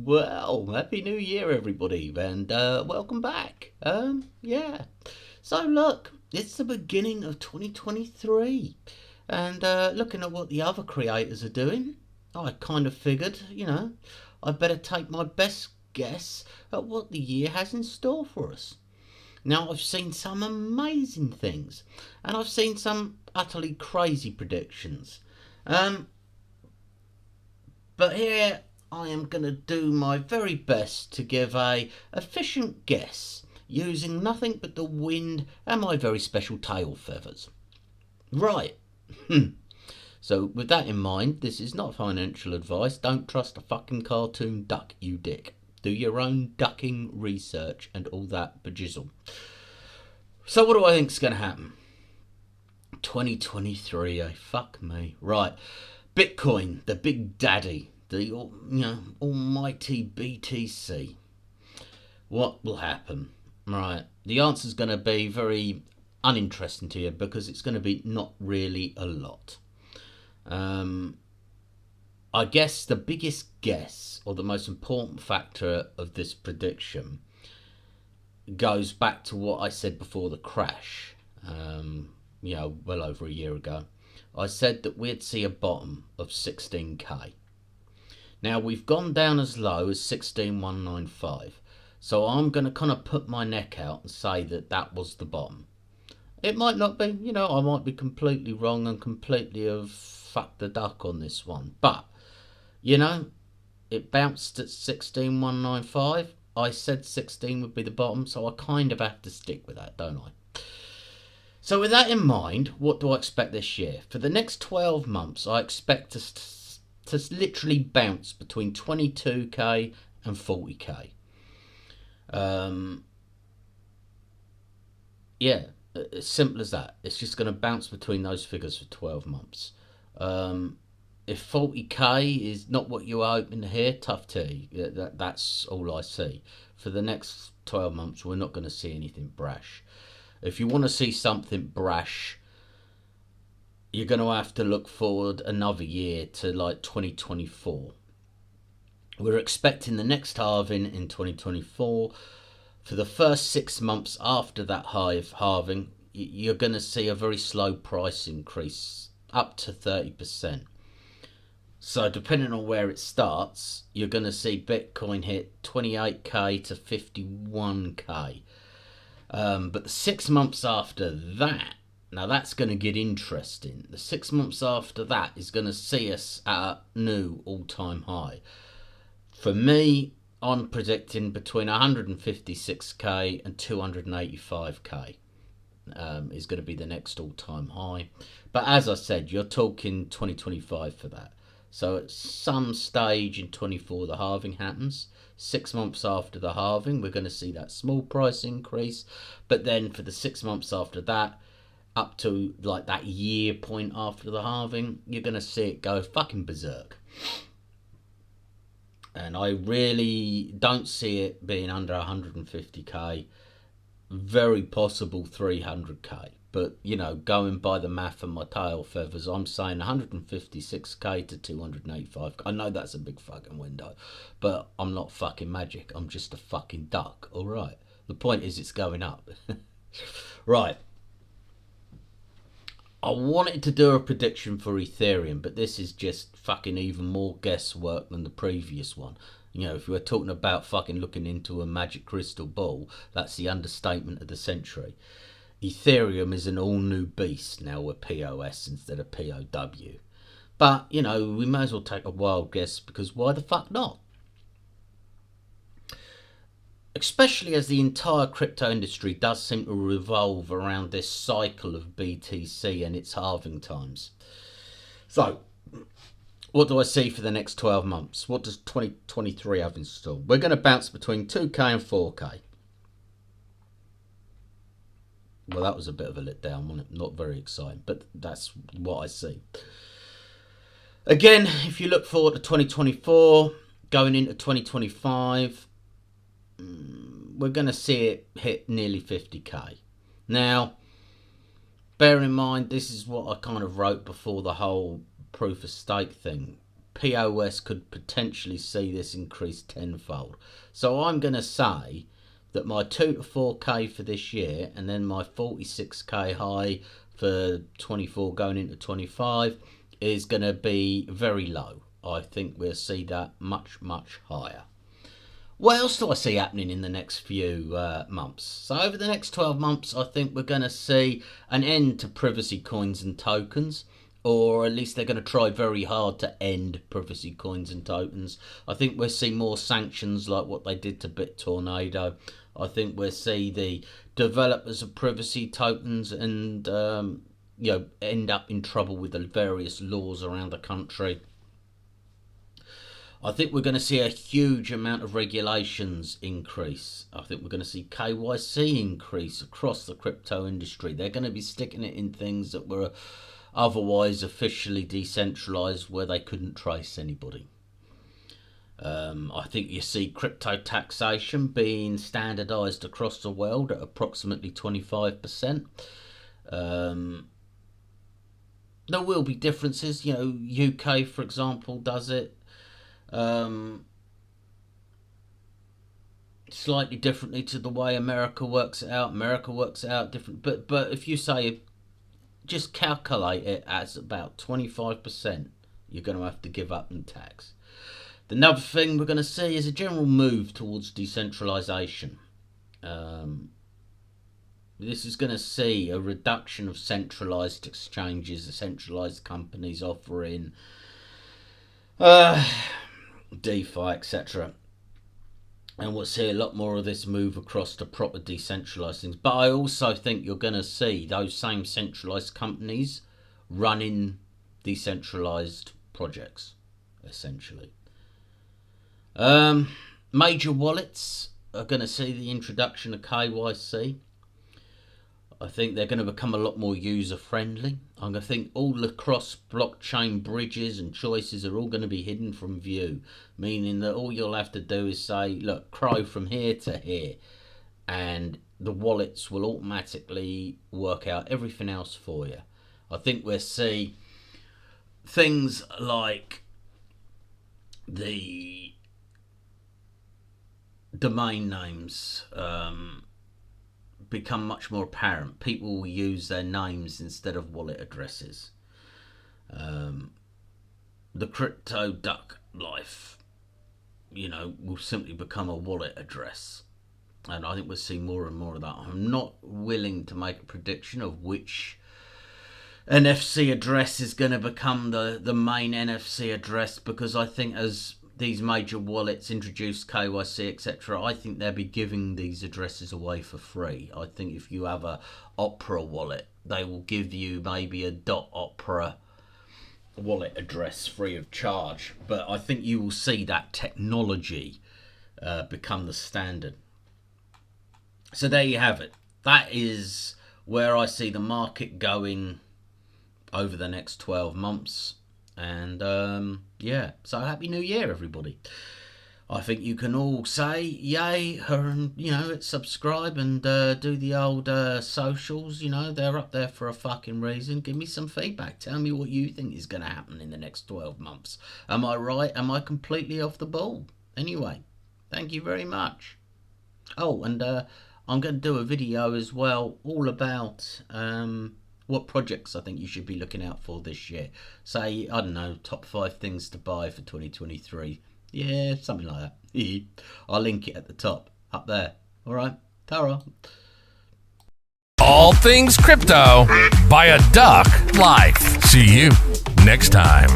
Well, Happy New Year, everybody, and welcome back. Yeah. So, look, it's the beginning of 2023, and looking at what the other creators are doing, I kind of figured, I'd better take my best guess at what the year has in store for us. Now, I've seen some amazing things, and I've seen some utterly crazy predictions. Um, But here I am going to do my very best to give a efficient guess using nothing but the wind and my very special tail feathers. Right. So with that in mind, this is not financial advice. Don't trust a fucking cartoon duck, you dick. Do your own ducking research and all that bejizzle. So what do I think's going to happen? 2023, fuck me. Right. Bitcoin, the big daddy, the almighty BTC. What will happen? Right. The answer's going to be very uninteresting to you because it's going to be not really a lot. I guess the biggest guess or the most important factor of this prediction goes back to what I said before the crash, well over a year ago. I said that we'd see a bottom of 16k. Now we've gone down as low as 16,195. So I'm going to kind of put my neck out and say that that was the bottom. It might not be, I might be completely wrong and completely have fucked the duck on this one. But, it bounced at 16,195. I said 16 would be the bottom, so I kind of have to stick with that, don't I? So with that in mind, what do I expect this year? For the next 12 months, I expect us to literally bounce between 22k and 40k. Yeah, as simple as that. It's just going to bounce between those figures for 12 months. If 40k is not what you are hoping to hear, tough tea. That's all I see. For the next 12 months, we're not going to see anything brash. If you want to see something brash, you're going to have to look forward another year to like 2024. We're expecting the next halving in 2024. For the first 6 months after that halving, you're going to see a very slow price increase, up to 30%. So depending on where it starts, you're going to see Bitcoin hit 28k to 51k. But the 6 months after that, now that's going to get interesting. The 6 months after that is going to see us at a new all-time high. For me, I'm predicting between 156k and 285k is going to be the next all-time high. But as I said, you're talking 2025 for that. So at some stage in 24, the halving happens. 6 months after the halving, we're going to see that small price increase. But then for the 6 months after that, up to like that year point after the halving, you're going to see it go fucking berserk. And I really don't see it being under 150k. Very possible 300k. But, going by the math and my tail feathers, I'm saying 156k to 285k. I know that's a big fucking window, but I'm not fucking magic. I'm just a fucking duck, alright? The point is it's going up. Right. I wanted to do a prediction for Ethereum, but this is just fucking even more guesswork than the previous one. If we were talking about fucking looking into a magic crystal ball, that's the understatement of the century. Ethereum is an all-new beast now with POS instead of POW. But, we may as well take a wild guess because why the fuck not? Especially as the entire crypto industry does seem to revolve around this cycle of BTC and its halving times. So, what do I see for the next 12 months? What does 2023 have in store? We're going to bounce between 2k and 4k. Well, that was a bit of a letdown, wasn't it? Not very exciting, but that's what I see. Again, if you look forward to 2024, going into 2025, we're going to see it hit nearly 50k. Now, bear in mind, this is what I kind of wrote before the whole proof of stake thing POS could potentially see this increase tenfold. So I'm going to say that my 2 to 4k for this year, and then my 46k high for 24 going into 25 is going to be very low. I think we'll see that much higher. What else do I see happening in the next few months? So over the next 12 months, I think we're going to see an end to privacy coins and tokens, or at least they're going to try very hard to end privacy coins and tokens. I think we'll see more sanctions like what they did to BitTornado. I think we'll see the developers of privacy tokens and end up in trouble with the various laws around the country. I think we're going to see a huge amount of regulations increase. I think we're going to see KYC increase across the crypto industry. They're going to be sticking it in things that were otherwise officially decentralized, where they couldn't trace anybody. I think you see crypto taxation being standardized across the world at approximately 25%. There will be differences. UK, for example, does it slightly differently to the way America works it out. America works it out different, but if you say just calculate it as about 25%, you're going to have to give up in tax. Another thing we're going to see is a general move towards decentralization. This is going to see a reduction of centralized exchanges, centralized companies offering DeFi, etc. And we'll see a lot more of this move across to proper decentralized things. But I also think you're going to see those same centralized companies running decentralized projects, essentially. Major wallets are going to see the introduction of KYC. I think they're going to become a lot more user-friendly. I'm going to think all the cross-blockchain bridges and choices are all going to be hidden from view, meaning that all you'll have to do is say, look, Crow from here to here, and the wallets will automatically work out everything else for you. I think we'll see things like the domain names become much more apparent. People will use their names instead of wallet addresses. The crypto duck life, will simply become a wallet address. And I think we'll see more and more of that. I'm not willing to make a prediction of which NFC address is going to become the main NFC address, because I think as these major wallets introduce KYC, etc., I think they'll be giving these addresses away for free. I think if you have a Opera wallet, they will give you maybe a .opera wallet address free of charge. But I think you will see that technology become the standard. So there you have it. That is where I see the market going over the next 12 months. And so happy new year, everybody. I think you can all say yay, and subscribe and do the old socials. They're up there for a fucking reason. Give me some feedback. Tell me what you think is going to happen in the next 12 months. Am I right? Am I completely off the ball? Anyway, thank you very much. Oh, and I'm going to do a video as well all about what projects I think you should be looking out for this year. Say, I don't know, top 5 things to buy for 2023. Yeah, something like that. I'll link it at the top, up there. All right, ta-ra. All things crypto by a duck life. See you next time.